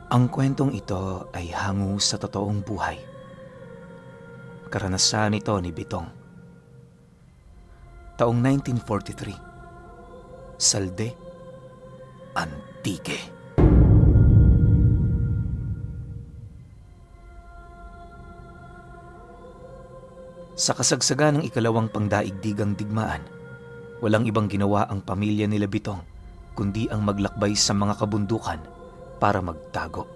Ang kwentong ito ay hango sa totoong buhay. Karanasan ito ni Bitong. Taong 1943. Salde, Antique. Sa kasagsagan ng ikalawang pangdaigdigang digmaan, walang ibang ginawa ang pamilya nila Bitong kundi ang maglakbay sa mga kabundukan para magtago.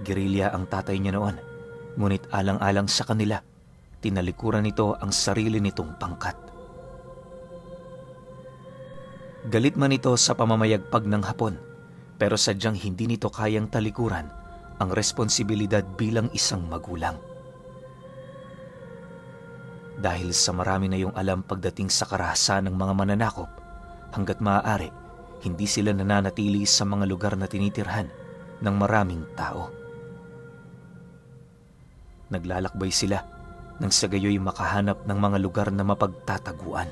Gerilya ang tatay niya noon, ngunit alang-alang sa kanila, tinalikuran nito ang sarili nitong pangkat. Galit man ito sa pamamayagpag ng Hapon, pero sadyang hindi nito kayang talikuran ang responsibilidad bilang isang magulang. Dahil sa marami na yung alam pagdating sa karahasan ng mga mananakop, hanggat maaari, hindi sila nananatili sa mga lugar na tinitirhan ng maraming tao. Naglalakbay sila nang sa gayoy makahanap ng mga lugar na mapagtataguan.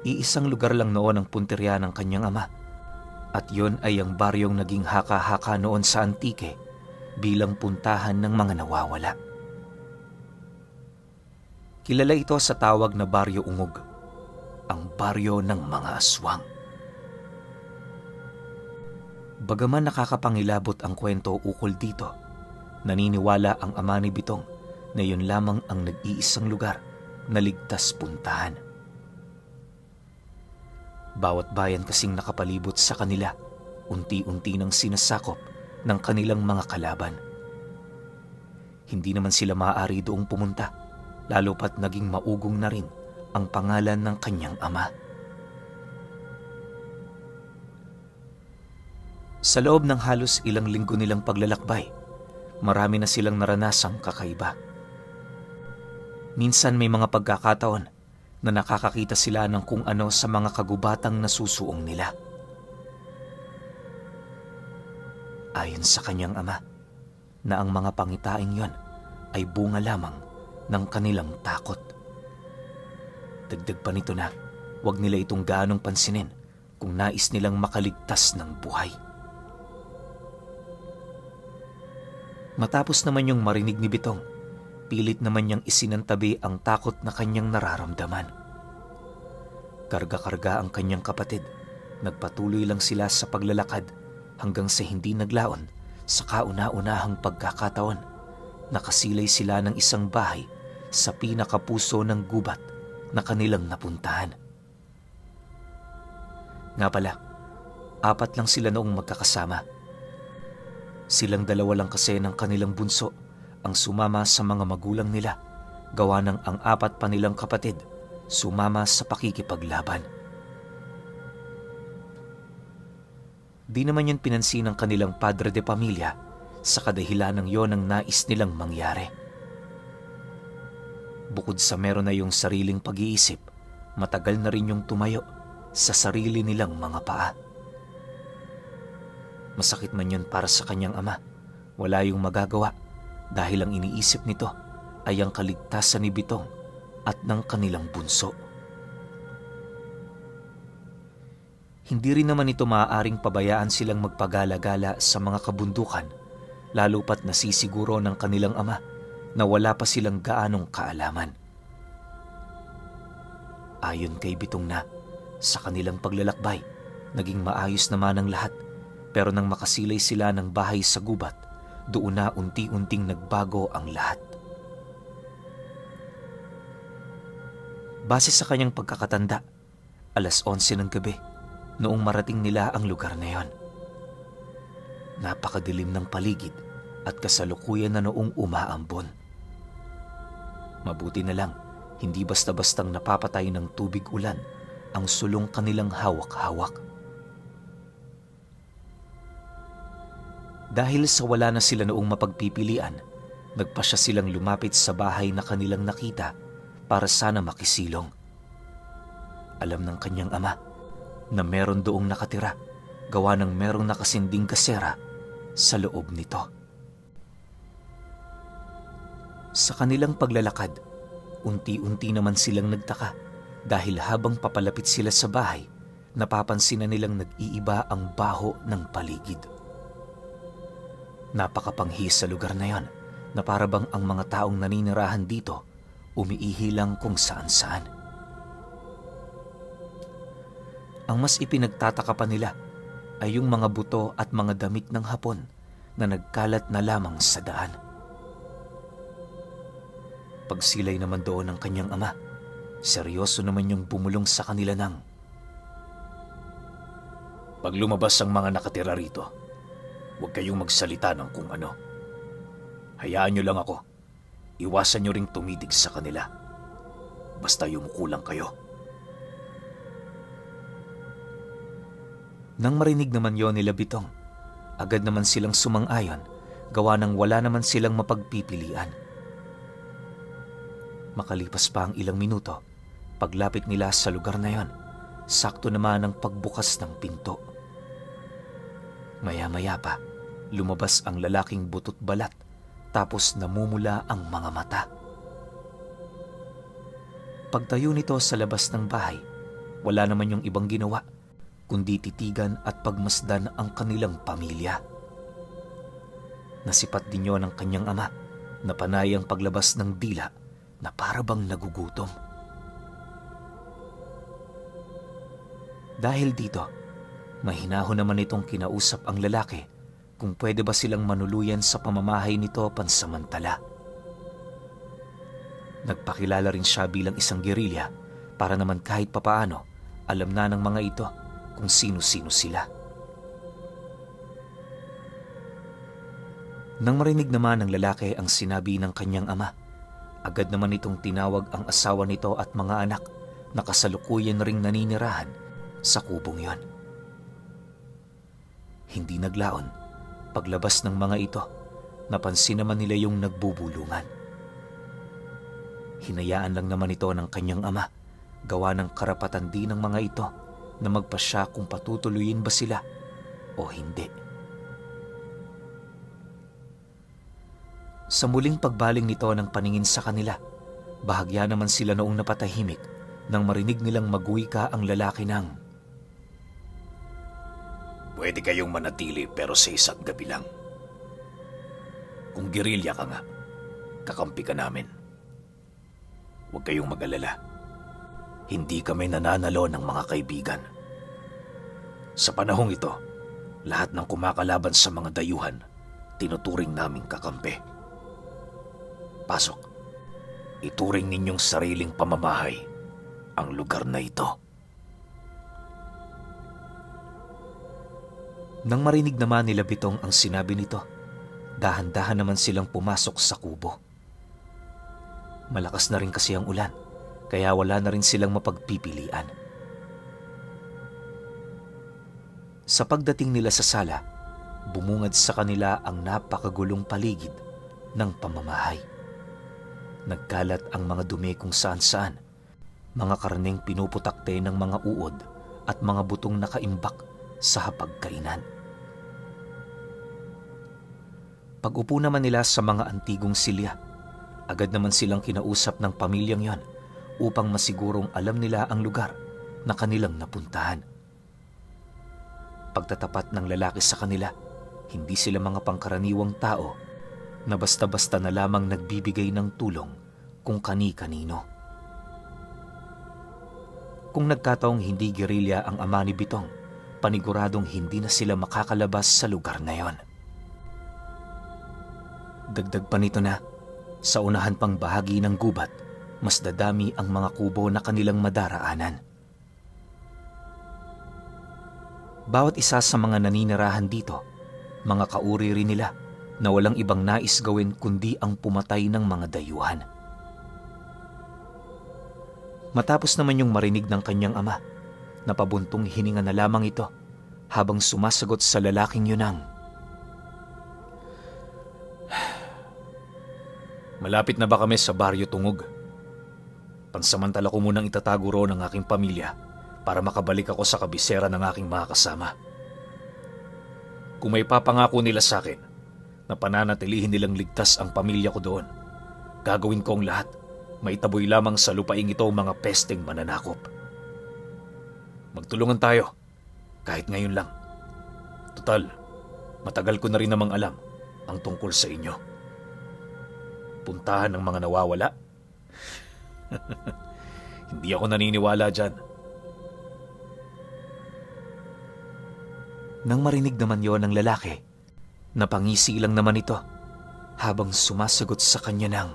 Iisang lugar lang noon ang puntirya ng kanyang ama, at yon ay ang baryong naging haka-haka noon sa Antique bilang puntahan ng mga nawawala. Kilala ito sa tawag na Baryo Ungog, ang baryo ng mga aswang. Bagaman nakakapangilabot ang kwento ukol dito, naniniwala ang ama ni Bitong na yun lamang ang nag-iisang lugar na ligtas puntahan. Bawat bayan kasing nakapalibot sa kanila, unti-unti nang sinasakop ng kanilang mga kalaban. Hindi naman sila maaari doong pumunta, lalo pat naging maugong na rin ang pangalan ng kanyang ama. Sa loob ng halos ilang linggo nilang paglalakbay, marami na silang naranasang kakaiba. Minsan may mga pagkakataon na nakakakita sila ng kung ano sa mga kagubatang nasusuong nila. Ayon sa kanyang ama, na ang mga pangitaing yon ay bunga lamang ng kanilang takot. Dagdag pa nito na huwag nila itong gaanong pansinin kung nais nilang makaligtas ng buhay. Matapos naman yung marinig ni Bitong, pilit naman niyang isinantabi ang takot na kanyang nararamdaman. Karga-karga ang kanyang kapatid, nagpatuloy lang sila sa paglalakad hanggang sa hindi naglaon sa kauna-unahang pagkakataon. Nakasilay sila ng isang bahay sa pinakapuso ng gubat na kanilang napuntahan. Nga pala, 4 lang sila noong magkakasama. Silang 2 lang kasi ng kanilang bunso ang sumama sa mga magulang nila, gawa ng ang 4 pa nilang kapatid sumama sa pakikipaglaban. Di naman yun pinansin ng kanilang padre de pamilya sa kadahilan ng yon ang nais nilang mangyari. Bukod sa meron na yung sariling pag-iisip, matagal na rin yung tumayo sa sarili nilang mga paa. Masakit man yun para sa kanyang ama, wala yung magagawa dahil ang iniisip nito ay ang kaligtasan ni Bitong at ng kanilang bunso. Hindi rin naman ito maaaring pabayaan silang magpagala-gala sa mga kabundukan, lalo pat nasisiguro ng kanilang ama na wala pa silang gaanong kaalaman. Ayon kay Bitong na, sa kanilang paglalakbay, naging maayos naman ang lahat, pero nang makasilay sila ng bahay sa gubat, doon na unti-unting nagbago ang lahat. Base sa kanyang pagkakatanda, 11:00 ng gabi noong marating nila ang lugar na yon. Napakadilim ng paligid at kasalukuyan na noong umaambon. Mabuti na lang, hindi basta-bastang napapatay ng tubig ulan ang sulong kanilang hawak-hawak. Dahil sa wala na sila noong mapagpipilian, nagpasya silang lumapit sa bahay na kanilang nakita para sana makisilong. Alam ng kanyang ama na meron doong nakatira, gawa ng merong nakasinding kasera sa loob nito. Sa kanilang paglalakad, unti-unti naman silang nagtaka dahil habang papalapit sila sa bahay, napapansin na nilang nag-iiba ang baho ng paligid. Napakapanghi sa lugar na yon na para bang ang mga taong naninirahan dito umiihi lang kung saan-saan. Ang mas ipinagtataka pa nila ay yung mga buto at mga damit ng Hapon na nagkalat na lamang sa daan. Pagsilay naman doon ng kanyang ama, seryoso naman yung bumulong sa kanila ng, "Pag lumabas ang mga nakatira rito, huwag kayong magsalita ng kung ano. Hayaan nyo lang ako. Iwasan nyo ring tumitig sa kanila. Basta yumuko lang kayo." Nang marinig naman yon nila Bitong, agad naman silang sumang-ayon, gawa ng wala naman silang mapagpipilian. Makalipas pa ang ilang minuto, paglapit nila sa lugar na yon, sakto naman ang pagbukas ng pinto. Maya-maya pa, lumabas ang lalaking butot balat, tapos namumula ang mga mata. Pagtayo nito sa labas ng bahay, wala naman yung ibang ginawa, kundi titigan at pagmasdan ang kanilang pamilya. Nasipat din yon ng kanyang ama na panay ang paglabas ng dila na para bang nagugutom. Dahil dito, mahinahon naman itong kinausap ang lalaki kung pwede ba silang manuluyan sa pamamahay nito pansamantala. Nagpakilala rin siya bilang isang gerilya para naman kahit papaano alam na ng mga ito kung sino-sino sila. Nang marinig naman ng lalaki ang sinabi ng kanyang ama, agad naman itong tinawag ang asawa nito at mga anak na kasalukuyan ring naninirahan sa kubong yon. Hindi naglaon, paglabas ng mga ito, napansin naman nila yung nagbubulungan. Hinayaan lang naman ito ng kanyang ama, gawa ng karapatan din ng mga ito na magpasya kung patutuloyin ba sila o hindi. Sa muling pagbaling nito ng paningin sa kanila, bahagya naman sila noong napatahimik nang marinig nilang magwika ang lalaki ng, "Pwede kayong manatili pero sa isang gabi lang. Kung gerilya ka nga, kakampi ka namin. Huwag kayong mag-alala. Hindi kami nananalo ng mga kaibigan. Sa panahong ito, lahat ng kumakalaban sa mga dayuhan, tinuturing naming kakampi. Pasok, ituring ninyong sariling pamamahay ang lugar na ito." Nang marinig naman nila Bitong ang sinabi nito, dahan-dahan naman silang pumasok sa kubo. Malakas na rin kasi ang ulan, kaya wala na rin silang mapagpipilian. Sa pagdating nila sa sala, bumungad sa kanila ang napakagulong paligid ng pamamahay. Nagkalat ang mga dumi kung saan-saan, mga karneng pinuputakte ng mga uod at mga butong nakaimbak sa hapagkainan. Pag-upo naman nila sa mga antigong silya, agad naman silang kinausap ng pamilyang yon upang masigurong alam nila ang lugar na kanilang napuntahan. Pagtatapat ng lalaki sa kanila, hindi sila mga pangkaraniwang tao na basta-basta na lamang nagbibigay ng tulong kung kani-kanino. Kung nagkataong hindi gerilya ang ama ni Bitong, paniguradong hindi na sila makakalabas sa lugar na yon. Dagdag pa nito na, sa unahan pang bahagi ng gubat, mas dadami ang mga kubo na kanilang madaraanan. Bawat isa sa mga naninirahan dito, mga kauri rin nila na walang ibang nais gawin kundi ang pumatay ng mga dayuhan. Matapos naman yung marinig ng kanyang ama, napabuntong hininga na lamang ito habang sumasagot sa lalaking yun ang, "Malapit na ba kami sa Baryo Tungog? Pansamantala ko munang itatago roon ang aking pamilya para makabalik ako sa kabisera ng aking mga kasama. Kung may papangako nila sa akin na pananatilihin nilang ligtas ang pamilya ko doon, gagawin ko ang lahat, maitaboy lamang sa lupaing ito ang mga pesteng mananakop." Magtulungan tayo, kahit ngayon lang. Total, matagal ko na rin namang alam ang tungkol sa inyo. Puntahan ng mga nawawala? Hindi ako naniniwala dyan. Nang marinig naman yon ng lalaki, napangisi lang naman ito habang sumasagot sa kanya ng,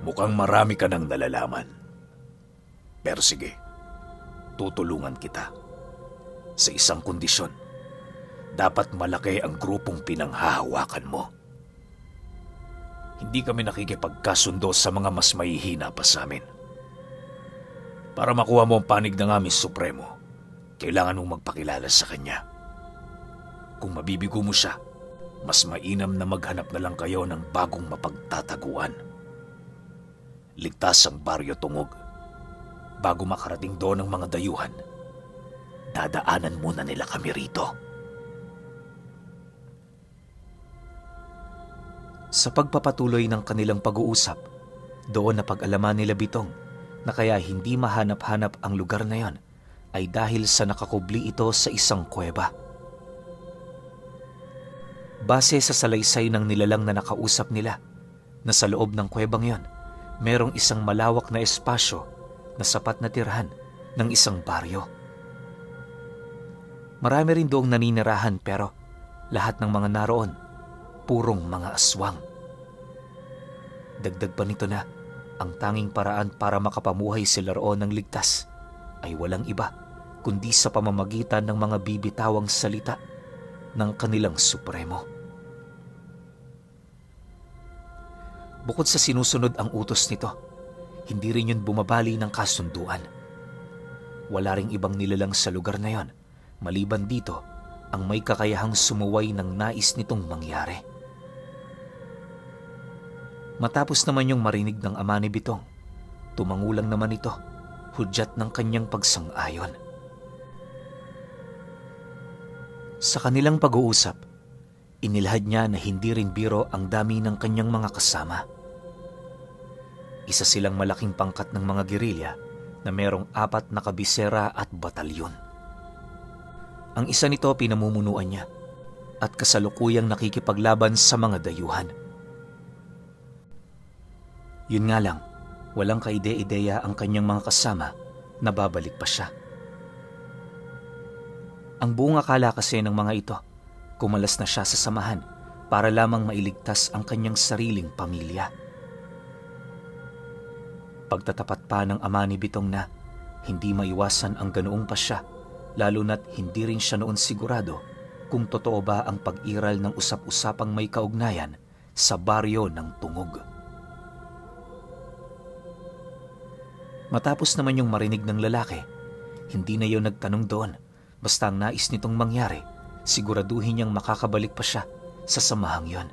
mukhang marami ka nang nalalaman. Pero sige, tutulungan kita. Sa isang kondisyon, dapat malaki ang grupong pinanghahawakan mo. Hindi kami nakikipagkasundo sa mga mas mahihina pa sa amin. Para makuha mo ang panig ng aming supremo, kailangan mong magpakilala sa kanya. Kung mabibigo mo siya, mas mainam na maghanap na lang kayo ng bagong mapagtataguan. Ligtas ang Baryo Tungog. Bago makarating doon ang mga dayuhan, dadaanan muna nila kami rito. Sa pagpapatuloy ng kanilang pag-uusap, doon napag-alaman nila Bitong na kaya hindi mahanap-hanap ang lugar na yon ay dahil sa nakakubli ito sa isang kuweba. Base sa salaysay ng nilalang na nakausap nila, na sa loob ng kuwebang yon, merong isang malawak na espasyo na sapat na tirahan ng isang baryo. Marami rin doong naninirahan pero lahat ng mga naroon, purong mga aswang. Dagdag pa nito na ang tanging paraan para makapamuhay sila roon ng ligtas ay walang iba kundi sa pamamagitan ng mga bibitawang salita ng kanilang supremo. Bukod sa sinusunod ang utos nito, hindi rin yun bumabali ng kasunduan. Wala ring ibang nilalang sa lugar na yon, maliban dito ang may kakayahang sumuway ng nais nitong mangyari. Matapos naman yung marinig ng ama ni Bitong, tumangulang naman ito, hudyat ng kanyang pagsang-ayon. Sa kanilang pag-uusap, inilahad niya na hindi rin biro ang dami ng kanyang mga kasama. Isa silang malaking pangkat ng mga gerilya na merong 4 na kabisera at batalyon. Ang isa nito pinamumunuan niya at kasalukuyang nakikipaglaban sa mga dayuhan. Yun nga lang, walang kaide-ideya ang kanyang mga kasama na babalik pa siya. Ang buong akala kasi ng mga ito, kumalas na siya sa samahan para lamang mailigtas ang kanyang sariling pamilya. Pagtatapat pa ng ama ni Bitong na hindi maiwasan ang ganoong pasya, lalo na't hindi rin siya noon sigurado kung totoo ba ang pag-iral ng usap-usapang may kaugnayan sa baryo ng Tungog. Matapos naman yung marinig ng lalaki, hindi na yun nagtanong doon, basta ang nais nitong mangyari, siguraduhin niyang makakabalik pa siya sa samahang yon.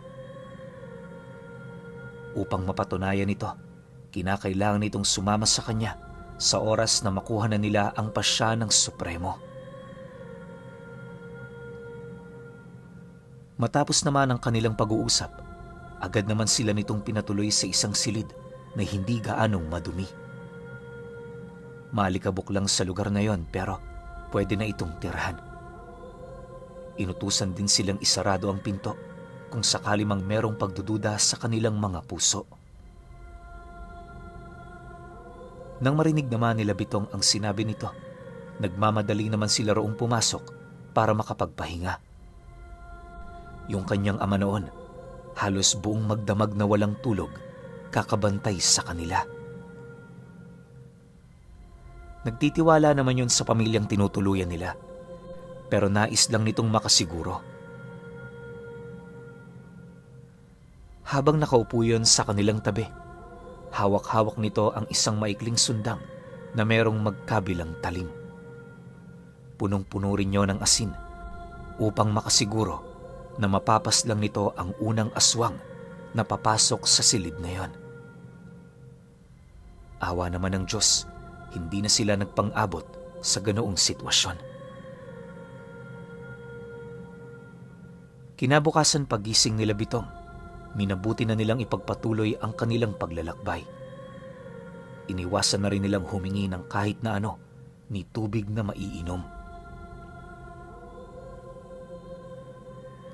Upang mapatunayan ito, kinakailangan nitong sumama sa kanya sa oras na makuha na nila ang pasya ng Supremo. Matapos naman ang kanilang pag-uusap, agad naman sila nitong pinatuloy sa isang silid na hindi gaanong madumi. Maalikabok lang sa lugar na yon pero pwede na itong tirahan. Inutusan din silang isarado ang pinto kung sakali mang merong pagdududa sa kanilang mga puso. Nang marinig naman nila Bitong ang sinabi nito, nagmamadali naman sila roong pumasok para makapagpahinga. Yung kanyang ama noon, halos buong magdamag na walang tulog, kakabantay sa kanila. Nagtitiwala naman yun sa pamilyang tinutuluyan nila, pero nais lang nitong makasiguro. Habang nakaupo yun sa kanilang tabi, hawak-hawak nito ang isang maikling sundang na merong magkabilang talim. Punong-puno rin yun ng asin upang makasiguro na mapapas lang nito ang unang aswang na papasok sa silid na yon. Awa naman ng Diyos, hindi na sila nagpang-abot sa ganoong sitwasyon. Kinabukasan pagising nila Bitong, minabuti na nilang ipagpatuloy ang kanilang paglalakbay. Iniwasan na rin nilang humingi ng kahit na ano ni tubig na maiinom.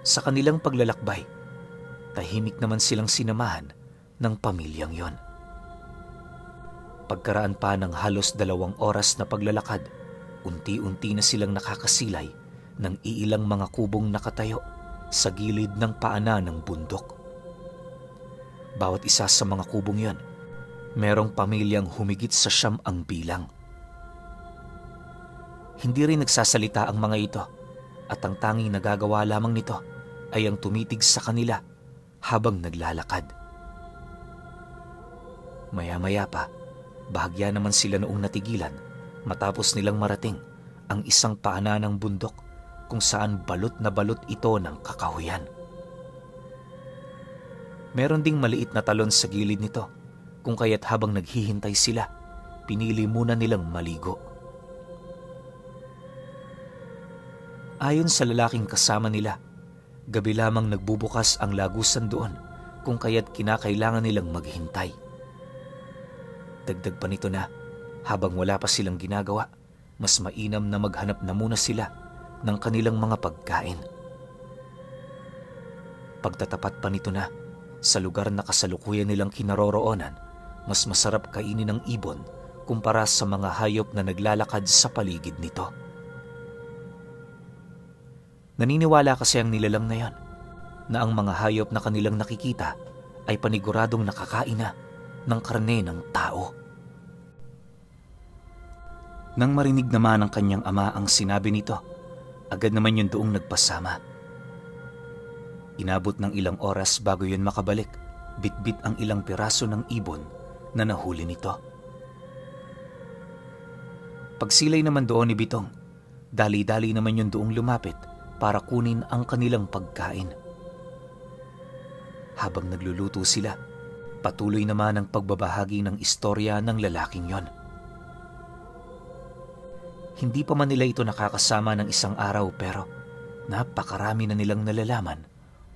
Sa kanilang paglalakbay, tahimik naman silang sinamahan ng pamilyang yon. Pagkaraan pa ng halos 2 oras na paglalakad, unti-unti na silang nakakasilay ng iilang mga kubong nakatayo sa gilid ng paanan ng bundok. Bawat isa sa mga kubong yon, merong pamilyang humigit sa 9 ang bilang. Hindi rin nagsasalita ang mga ito at ang tanging nagagawa lamang nito ay ang tumitig sa kanila habang naglalakad. Maya-maya pa, bahagya naman sila noong natigilan matapos nilang marating ang isang paanan ng bundok kung saan balot na balot ito ng kakahuyan. Meron ding maliit na talon sa gilid nito, kung kaya't habang naghihintay sila, pinili muna nilang maligo. Ayon sa lalaking kasama nila, gabi lamang nagbubukas ang lagusan doon, kung kaya't kinakailangan nilang maghintay. Dagdag pa nito na, habang wala pa silang ginagawa, mas mainam na maghanap na muna sila ng kanilang mga pagkain. Pagtatapat pa nito na, sa lugar na kasalukuyan nilang kinaroroonan, mas masarap kainin ng ibon kumpara sa mga hayop na naglalakad sa paligid nito. Naniniwala kasi ang nilalang na yan na ang mga hayop na kanilang nakikita ay paniguradong nakakain na ng karne ng tao. Nang marinig naman ng kanyang ama ang sinabi nito, agad naman yung doong nagpasama. Inabot ng ilang oras bago yun makabalik, bitbit ang ilang piraso ng ibon na nahuli nito. Pagsilay naman doon ni Bitong, dali-dali naman yung doong lumapit para kunin ang kanilang pagkain. Habang nagluluto sila, patuloy naman ang pagbabahagi ng istorya ng lalaking yon. Hindi pa man nila ito nakakasama ng isang araw pero napakarami na nilang nalalaman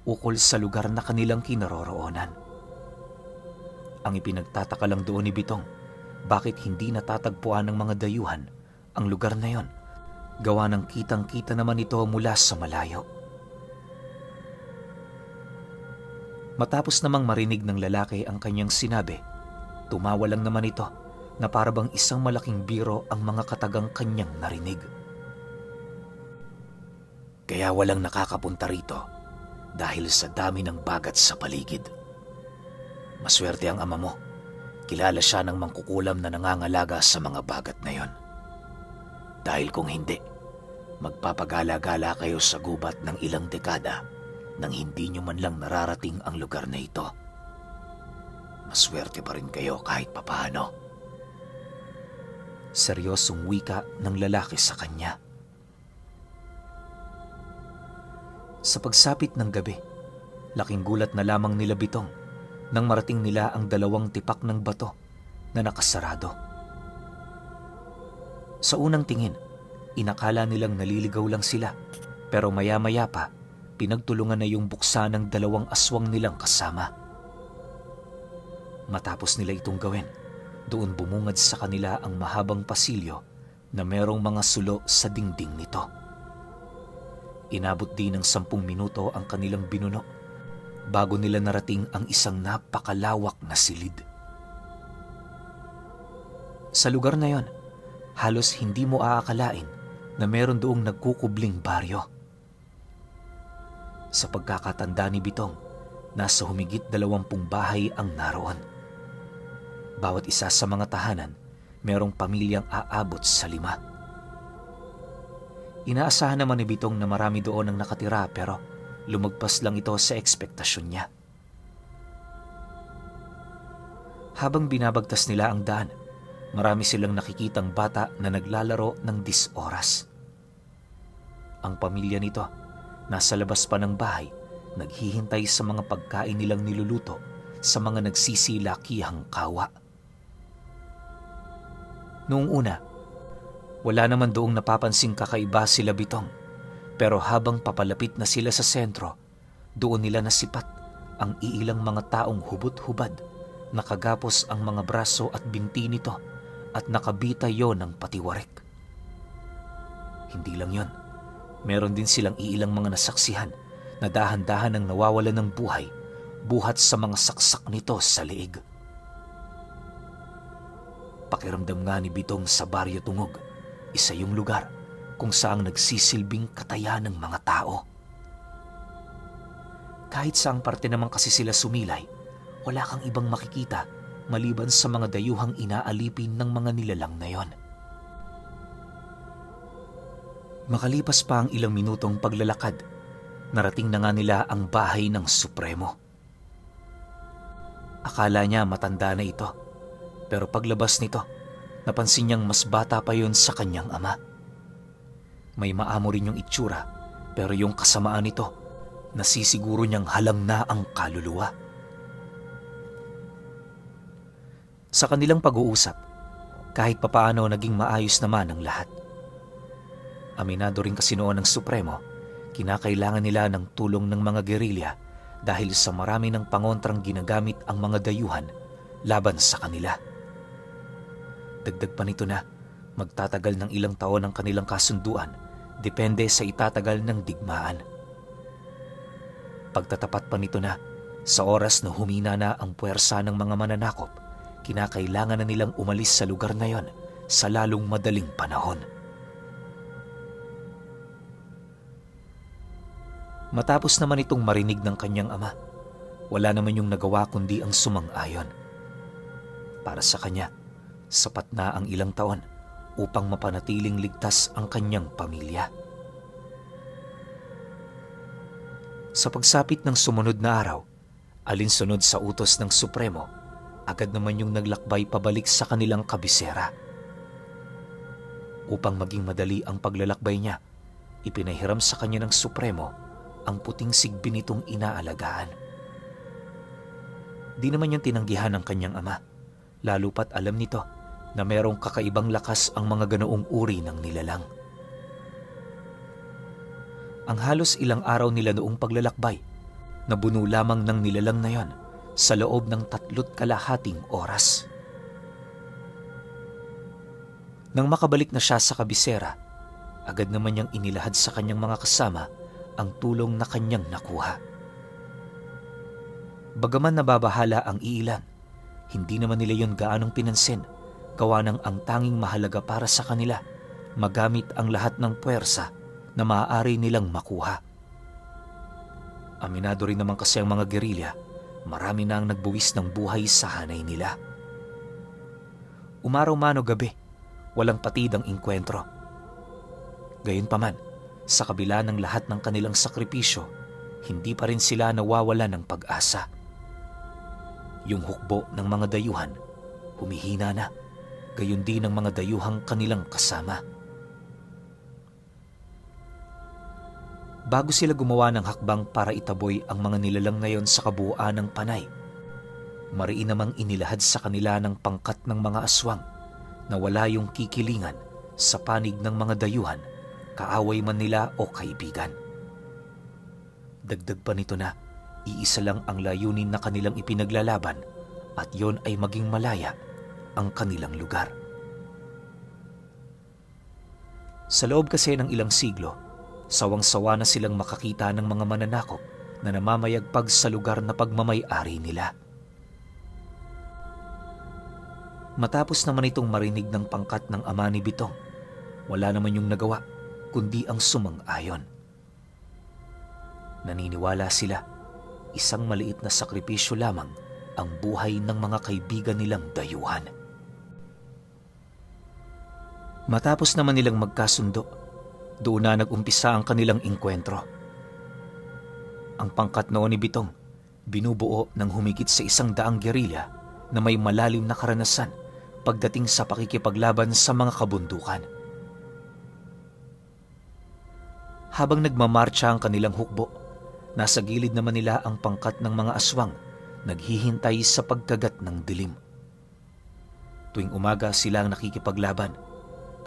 ukol sa lugar na kanilang kinaroroonan. Ang ipinagtataka lang doon ni Bitong, bakit hindi natatagpuan ng mga dayuhan ang lugar na yon, gawa ng kitang-kita naman ito mula sa malayo. Matapos namang marinig ng lalaki ang kanyang sinabi, tumawa lang naman ito na parabang isang malaking biro ang mga katagang kanyang narinig. Kaya walang nakakapunta rito dahil sa dami ng bagat sa paligid. Maswerte ang ama mo. Kilala siya ng mangkukulam na nangangalaga sa mga bagat na yon. Dahil kung hindi, magpapagala-gala kayo sa gubat ng ilang dekada nang hindi nyo man lang nararating ang lugar na ito. Maswerte pa rin kayo kahit papaano. Seryosong wika ng lalaki sa kanya. Sa pagsapit ng gabi, laking gulat na lamang nila Bitong nang marating nila ang 2 tipak ng bato na nakasarado. Sa unang tingin, inakala nilang naliligaw lang sila, pero maya-maya pa, pinagtulungan na yung buksa ng 2 aswang nilang kasama. Matapos nila itong gawin, doon bumungad sa kanila ang mahabang pasilyo na merong mga sulo sa dingding nito. Inabot din ng 10 minuto ang kanilang binuno bago nila narating ang isang napakalawak na silid. Sa lugar na yon, halos hindi mo aakalain na meron doong nagkukubling baryo. Sa pagkakatanda ni Bitong, nasa humigit 20 bahay ang naroon. Bawat isa sa mga tahanan, merong pamilyang aabot sa 5. Inaasahan naman ni Bitong na marami doon ang nakatira pero lumagpas lang ito sa ekspektasyon niya. Habang binabagtas nila ang daan, marami silang nakikitang bata na naglalaro ng 10 oras. Ang pamilya nito, nasa labas pa ng bahay, naghihintay sa mga pagkain nilang niluluto sa mga nagsisilakihang kawa. Noong una, wala naman doong napapansing kakaiba sila Bitong, pero habang papalapit na sila sa sentro, doon nila nasipat ang iilang mga taong hubot-hubad, nakagapos ang mga braso at binti nito at nakabita yon ng patiwarek. Hindi lang yon, meron din silang iilang mga nasaksihan na dahan-dahan ang nawawalan ng buhay buhat sa mga saksak nito sa leeg. Pakiramdam nga ni Bitong sa Baryo Tungog, isa yung lugar kung saang nagsisilbing katayan ng mga tao. Kahit saang parte naman kasi sila sumilay, wala kang ibang makikita maliban sa mga dayuhang inaalipin ng mga nilalang na yon. Makalipas pa ang ilang minutong paglalakad, narating na nga nila ang bahay ng Supremo. Akala niya matanda na ito, pero paglabas nito, napansin niyang mas bata pa yon sa kanyang ama. May maamo rin yung itsura, pero yung kasamaan nito, nasisiguro niyang halang na ang kaluluwa. Sa kanilang pag-uusap, kahit papaano naging maayos naman ang lahat. Aminado rin kasi noon ng Supremo, kinakailangan nila ng tulong ng mga gerilya dahil sa marami ng pangontrang ginagamit ang mga dayuhan laban sa kanila. Dagdag pa nito na magtatagal ng ilang taon ang kanilang kasunduan depende sa itatagal ng digmaan. Pagtatapat pa nito na sa oras na humina na ang puwersa ng mga mananakop, kinakailangan na nilang umalis sa lugar na yon sa lalong madaling panahon. Matapos naman itong marinig ng kanyang ama, wala naman yung nagawa kundi ang sumang-ayon. Para sa kanya, sapat na ang ilang taon upang mapanatiling ligtas ang kanyang pamilya. Sa pagsapit ng sumunod na araw, alinsunod sa utos ng Supremo, agad naman yung naglakbay pabalik sa kanilang kabisera. Upang maging madali ang paglalakbay niya, ipinahiram sa kanya ng Supremo ang puting sigbi nitong inaalagaan. Di naman yung tinanggihan ng kanyang ama, lalo pat alam nito na merong kakaibang lakas ang mga ganoong uri ng nilalang. Ang halos ilang araw nila noong paglalakbay, nabuno lamang ng nilalang na yon sa loob ng 3.5 oras. Nang makabalik na siya sa kabisera, agad naman niyang inilahad sa kanyang mga kasama ang tulong na kanyang nakuha. Bagaman nababahala ang iilan, hindi naman nila yon gaanong pinansin, gawa ng ang tanging mahalaga para sa kanila, magamit ang lahat ng puwersa na maaari nilang makuha. Aminado rin naman kasi ang mga gerilya, marami na ang nagbuwis ng buhay sa hanay nila. Umaraw man o gabi, walang patid ang inkwentro. Gayunpaman, sa kabila ng lahat ng kanilang sakripisyo, hindi pa rin sila nawawala ng pag-asa. Yung hukbo ng mga dayuhan, humihina na, gayon din ang mga dayuhang kanilang kasama. Bago sila gumawa ng hakbang para itaboy ang mga nilalang na yon sa kabuuan ng panay, mariin namang inilahad sa kanila ng pangkat ng mga aswang na wala yung kikilingan sa panig ng mga dayuhan, kaaway man nila o kaibigan. Dagdag pa nito na iisa lang ang layunin na kanilang ipinaglalaban at yon ay maging malaya ang kanilang lugar. Sa loob kasi ng ilang siglo, sawang-sawa na silang makakita ng mga mananakop na namamayagpag sa lugar na pagmamay-ari nila. Matapos naman itong marinig ng pangkat ng ama ni Bitong, wala naman yung nagawa kundi ang sumang-ayon. Naniniwala sila, isang maliit na sakripisyo lamang ang buhay ng mga kaibigan nilang dayuhan. Matapos naman nilang magkasundo, doon na nag-umpisa ang kanilang inkwentro. Ang pangkat noon ni Bitong, binubuo ng humigit sa 100 gerilya na may malalim na karanasan pagdating sa pakikipaglaban sa mga kabundukan. Habang nagmamarcha ang kanilang hukbo, nasa gilid naman nila ang pangkat ng mga aswang, naghihintay sa pagkagat ng dilim. Tuwing umaga sila ang nakikipaglaban.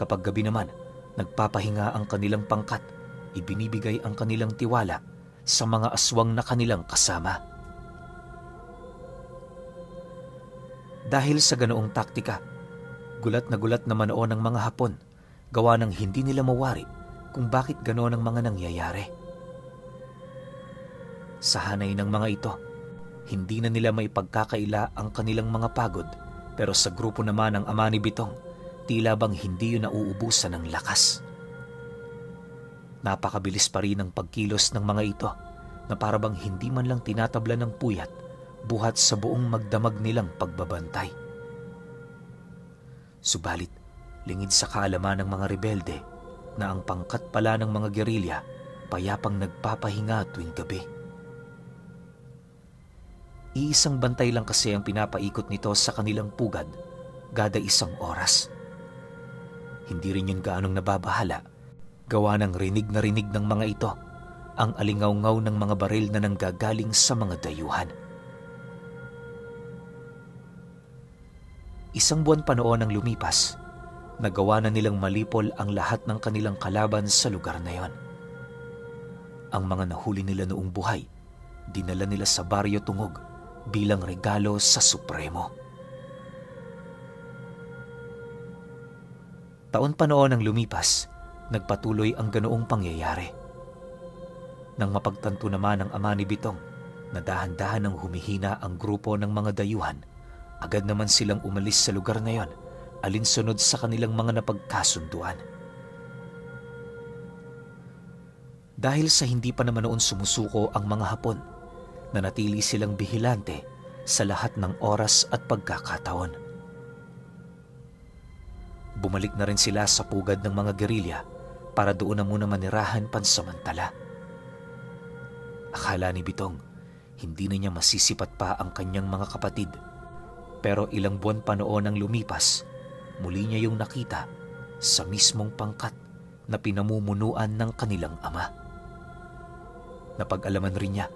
Kapag gabi naman, nagpapahinga ang kanilang pangkat, ibinibigay ang kanilang tiwala sa mga aswang na kanilang kasama. Dahil sa ganoong taktika, gulat na manoon ang mga Hapon, gawa ng hindi nila mawari kung bakit ganoon ang mga nangyayari. Sa hanay ng mga ito, hindi na nila may pagkakaila ang kanilang mga pagod, pero sa grupo naman ng ama ni Bitong, tila bang hindi yun nauubusan ng lakas. Napakabilis pa rin ang pagkilos ng mga ito na parabang hindi man lang tinatabla ng puyat buhat sa buong magdamag nilang pagbabantay. Subalit, lingid sa kaalaman ng mga rebelde na ang pangkat pala ng mga gerilya payapang nagpapahinga tuwing gabi. Iisang bantay lang kasi ang pinapaikot nito sa kanilang pugad kada isang oras. Hindi rin yun gaanong nababahala, gawa ng rinig na rinig ng mga ito ang alingaw-ngaw ng mga baril na nanggagaling sa mga dayuhan. Isang buwan pa noon ang lumipas, nagawa na nilang malipol ang lahat ng kanilang kalaban sa lugar na yon. Ang mga nahuli nila noong buhay, dinala nila sa Baryo Tungog bilang regalo sa Supremo. Taon pa noon ang lumipas, nagpatuloy ang ganoong pangyayari. Nang mapagtanto naman ng ama ni Bitong na dahan-dahan ang humihina ang grupo ng mga dayuhan, agad naman silang umalis sa lugar na yon, alinsunod sa kanilang mga napagkasunduan. Dahil sa hindi pa naman noon sumusuko ang mga Hapon, nanatili silang bihilante sa lahat ng oras at pagkakataon. Bumalik na rin sila sa pugad ng mga gerilya para doon na muna manirahan pansamantala. Akala ni Bitong, hindi na niya masisipat pa ang kanyang mga kapatid. Pero ilang buwan pa noon ang lumipas, muli niya yung nakita sa mismong pangkat na pinamumunuan ng kanilang ama. Napag-alaman rin niya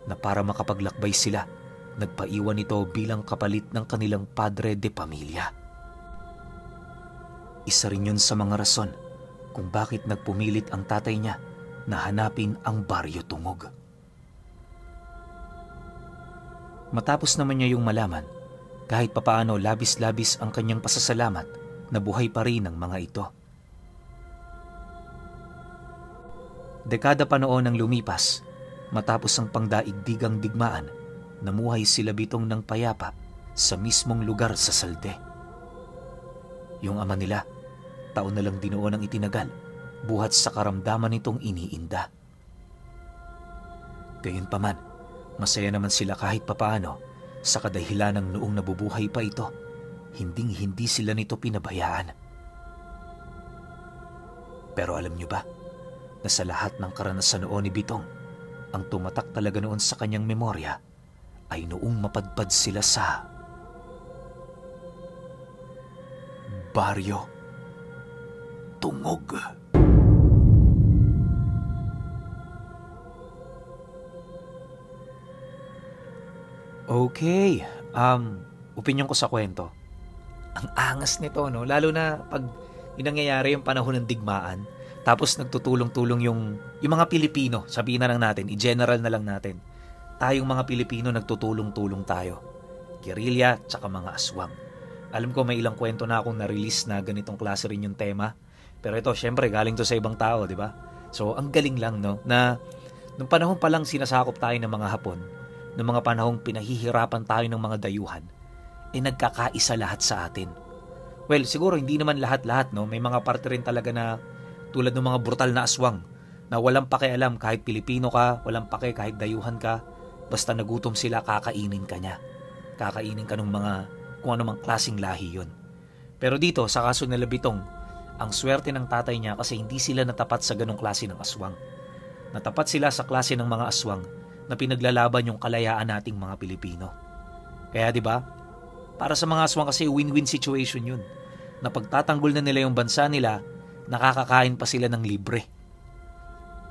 na para makapaglakbay sila, nagpaiwan ito bilang kapalit ng kanilang padre de pamilya. Isa rin yun sa mga rason kung bakit nagpumilit ang tatay niya na hanapin ang Baryo Tungog. Matapos naman niya yung malaman, kahit papaano labis-labis ang kanyang pasasalamat na buhay pa rin ang mga ito. Dekada pa noon ang lumipas, matapos ang pangdaigdigang digmaan, namuhay sila Bitong ng payapa sa mismong lugar sa Salde. Yung ama nila, taon na lang din noon ang itinagal, buhat sa karamdaman nitong iniinda. Gayunpaman, masaya naman sila kahit papaano sa kadahilan ng noong nabubuhay pa ito, hinding-hindi sila nito pinabayaan. Pero alam niyo ba, na sa lahat ng karanasan noon ni Bitong, ang tumatak talaga noon sa kanyang memorya ay noong mapadpad sila sa Baryo Tungog. Okay, opinyon ko sa kwento. Ang angas nito, no? Lalo na pag nangyayari yung panahon ng digmaan, tapos nagtutulong-tulong yung mga Pilipino, sabihin na lang natin, i-general na lang natin. Tayong mga Pilipino nagtutulong-tulong tayo. Guerrilla tsaka mga aswang. Alam ko may ilang kwento na akong na-release na ganitong klase rin yung tema. Pero ito, syempre, galing to sa ibang tao, di ba? So, ang galing lang, no? Na nung panahon pa lang sinasakop tayo ng mga Hapon, nung mga panahong pinahihirapan tayo ng mga dayuhan, nagkakaisa lahat sa atin. Well, siguro hindi naman lahat-lahat, no? May mga parte rin talaga na tulad ng mga brutal na aswang na walang pakialam kahit Pilipino ka, walang pake kahit dayuhan ka, basta nagutom sila, kakainin ka niya. Kakainin ka ng mga kung anumang klaseng lahi yun. Pero dito, sa kaso nila Bitong, ang swerte ng tatay niya kasi hindi sila natapat sa ganong klase ng aswang. Natapat sila sa klase ng mga aswang na pinaglalaban yung kalayaan nating mga Pilipino. Kaya 'di ba? Para sa mga aswang kasi win-win situation yun. Na pagtatanggol na nila yung bansa nila, nakakakain pa sila ng libre.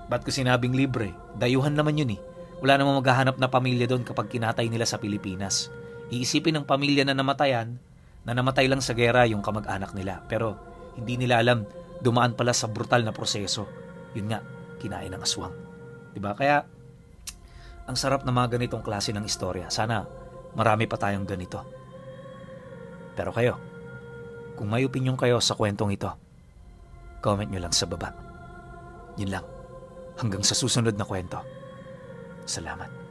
Ba't ko sinabing libre? Dayuhan naman yun eh. Wala namang maghahanap na pamilya doon kapag kinatay nila sa Pilipinas. Iisipin ng pamilya na namatayan, na namatay lang sa gera yung kamag-anak nila. Pero hindi nila alam, dumaan pala sa brutal na proseso. Yun nga, kinain ng aswang. Diba? Kaya, ang sarap na mga ganitong klase ng istorya. Sana marami pa tayong ganito. Pero kayo, kung may opinyon kayo sa kwentong ito, comment nyo lang sa baba. Yun lang. Hanggang sa susunod na kwento. Salamat.